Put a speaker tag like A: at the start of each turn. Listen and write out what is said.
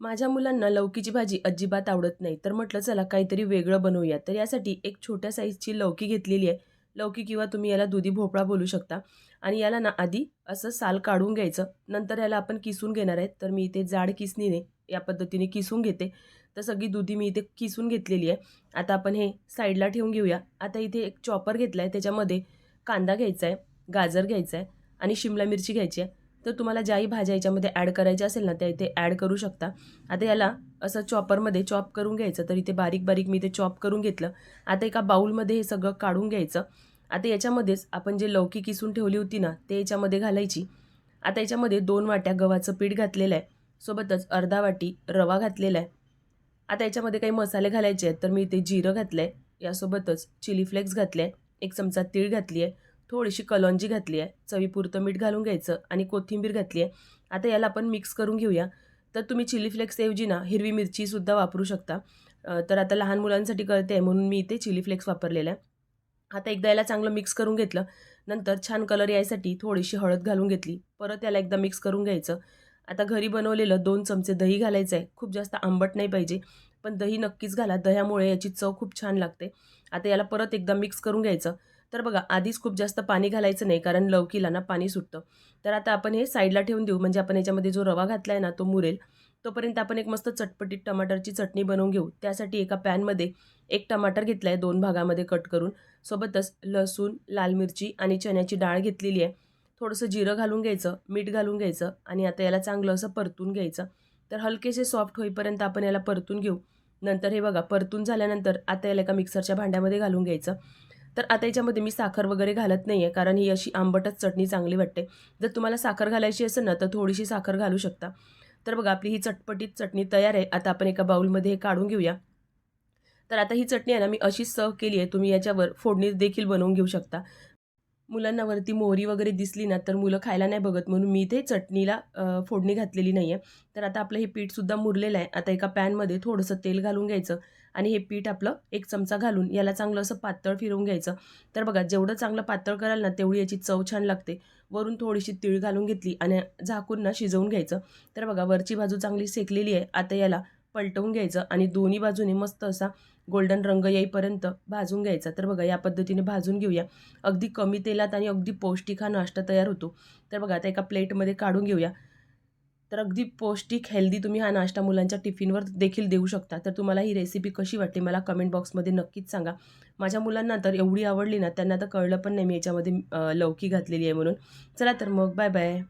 A: माझ्या मुलांना लौकीची भाजी अजिबात आवडत नाही, तर म्हटलं चला काहीतरी वेगळं बनवूया. तर यासाठी एक छोट्या साईजची लौकी घेतलेली आहे. लौकी किंवा तुम्ही याला दुधी भोपळा बोलू शकता. आणि याला ना आधी असं साल काढून घ्यायचं. नंतर याला आपण किसून घेणार आहेत. तर मी इथे जाड किसणीने या पद्धतीने किसून घेते. तर सगळी दुधी मी इथे किसून घेतलेली आहे. आता आपण हे साईडला ठेवून घेऊया. आता इथे एक चॉपर घेतला आहे. त्याच्यामध्ये कांदा घ्यायचा आहे, गाजर घ्यायचा आहे आणि शिमला मिरची घ्यायची आहे. तर तुम्हाला ज्याही भाज्या याच्यामध्ये ॲड करायच्या असेल ना, त्या इथे ॲड करू शकता. आता याला असं चॉपरमध्ये चॉप करून घ्यायचं. तर इथे बारीक-बारीक मी ते चॉप करून घेतलं. आता एका बाउलमध्ये हे सगळं काढून घ्यायचं. आता याच्यामध्येच आपण जे लौकी किसून ठेवली होती ना, ते याच्यामध्ये घालायची. आता याच्यामध्ये 2 वाट्या गव्हाचं पीठ घातलेलं आहे. सोबतच अर्धा वाटी रवा घातलेला आहे. आता याच्यामध्ये काही मसाले घालायचे आहेत, तर मी इथे जिरं घातलं आहे. यासोबतच चिली फ्लेक्स घातले आहे. 1 चमचा तीळ घातली आहे. थोडीशी कलौंजी घातली आहे. चवीपुरतं मीठ घालून घ्यायचं आणि कोथिंबीर घातली आहे. आता याला आपण मिक्स करून घेऊया. तर तुम्ही चिली फ्लेक्सऐवजी ना हिरवी मिरचीसुद्धा वापरू शकता. तर आता लहान मुलांसाठी करते आहे म्हणून मी इथे चिली फ्लेक्स वापरलेला आहे. आता एकदा याला चांगलं मिक्स करून घेतलं. नंतर छान कलर यायसाठी थोडीशी हळद घालून घेतली. परत याला एकदा मिक्स करून घ्यायचं. आता घरी बनवलेलं 2 चमचे दही घालायचं आहे. खूप जास्त आंबट नाही पाहिजे, पण दही नक्कीच घाला. दह्यामुळे याची चव खूप छान लागते. आता याला परत एकदा मिक्स करून घ्यायचं. तर बघा आधीच खूप जास्त पाणी घालायचं नाही, कारण लौकीला ना पाणी सुटतं. तर आता आपण हे साईडला ठेवून देऊ, म्हणजे आपण याच्यामध्ये जो रवा घातला आहे ना, तो मुरेल. तोपर्यंत आपण एक मस्त चटपटीत टमाटरची चटणी बनवून घेऊ. त्यासाठी एका पॅनमध्ये 1 टमाटर घेतला आहे 2 भागामध्ये कट करून. सोबतच लसूण, लाल मिरची आणि चण्याची डाळ घेतलेली आहे. थोडंसं जिरं घालून घ्यायचं, मीठ घालून घ्यायचं आणि आता याला चांगलं असं परतून घ्यायचं. तर हलकेसे सॉफ्ट होईपर्यंत आपण याला परतून घेऊ. नंतर हे बघा परतून झाल्यानंतर आता याला एका मिक्सरच्या भांड्यामध्ये घालून घ्यायचं. तर आता याच्यामध्ये मी साखर वगैरे घालत नाही आहे, कारण ही अशी आंबटच चटणी चांगली वाटते. जर तुम्हाला साखर घालायची असेल ना, तर थोडीशी साखर घालू शकता. तर बघा आपली ही चटपटीत चटणी तयार आहे. आता आपण एका बाउलमध्ये हे काढून घेऊया. तर आता ही चटणी आहे ना, मी अशीच सर्व्ह केली आहे. तुम्ही याच्यावर फोडणी देखील बनवून घेऊ शकता. मुलांना वरती मोहरी वगैरे दिसली ना, तर मुलं खायला नाही बघत म्हणून मी इथे चटणीला फोडणी घातलेली नाही आहे. तर आता आपलं हे पीठसुद्धा मुरलेलं आहे. आता एका पॅनमध्ये थोडंसं तेल घालून घ्यायचं आणि हे पीठ आपलं 1 चमचा घालून याला चांगलं असं पातळ फिरवून घ्यायचं. तर बघा जेवढं चांगलं पातळ कराल ना, तेवढी याची चव छान लागते. वरून थोडीशी तीळ घालून घेतली आणि झाकून ना शिजवून घ्यायचं. तर बघा वरची बाजू चांगली शेकलेली आहे. आता याला पलटवून घ्यायचं आणि दोन्ही बाजूने मस्त असा गोल्डन रंग येईपर्यंत भाजून घ्यायचा. तर बघा या पद्धतीने भाजून घेऊया. अगदी कमी तेलात आणि अगदी पौष्टिक हा नाश्ता तयार होतो. तर बघा आता एका प्लेटमध्ये काढून घेऊया. तर अगदी पौष्टिक हेल्दी तुम्ही हा नाश्ता मुलांच्या टिफिनवर देखील देऊ शकता. तर तुम्हाला ही रेसिपी कशी वाटली मला कमेंट बॉक्समध्ये नक्कीच सांगा. माझ्या मुलांना तर एवढी आवडली ना, त्यांना तर कळलं पण नाही मी याच्यामध्ये लौकी घातलेली आहे म्हणून. चला तर मग बाय बाय.